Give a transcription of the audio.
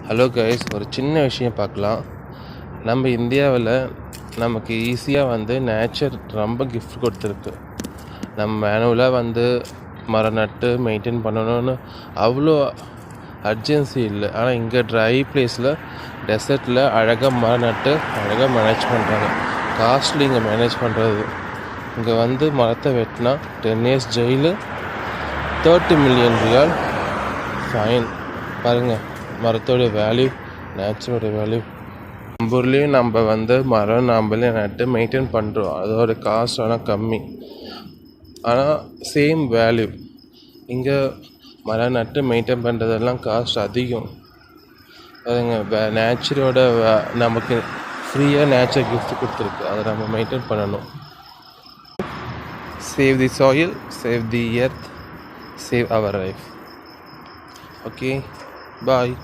Hello guys, ஒரு சின்ன விஷயம் பார்க்கலாம். நம்ம இந்தியாவில் நமக்கு ஈஸியாக நேச்சர் ரொம்ப கிஃப்ட் கொடுத்துருக்கு. நம்ம மேனுவலாக மரம் நட்டு மெயின்டைன் பண்ணணும்னு அவ்வளோ அர்ஜென்சி இல்லை. ஆனால் இங்கே ட்ரை பிளேஸில் டெசர்ட்டில் அழகாக மரம் நட்டு அழகாக மேனேஜ் பண்ணுறாங்க. காஸ்ட்லி இங்கே மேனேஜ் பண்ணுறது. இங்கே மரத்தை வெட்டினா 10 years ஜெயிலு, 30 million ரியால் ஃபைன். பாருங்கள் மரத்தோடைய வேல்யூ, நேச்சரோட வேல்யூ. நம்ம ஊர்லேயும் நம்ம மரம் நாம்பளே நட்டு மெயின்டைன் பண்ணுறோம். அதோட காஸ்ட் ஆனால் கம்மி, ஆனால் சேம் வேல்யூ. இங்கே மரம் நட்டு மெயின்டைன் பண்ணுறதெல்லாம் காஸ்ட் அதிகம். அதுங்க நேச்சரோட நமக்கு ஃப்ரீயாக நேச்சர் கிஃப்ட் கொடுத்துருக்கு. அதை நம்ம மெயின்டைன் பண்ணணும். Save the soil, save the earth, save our life. Okay, bye.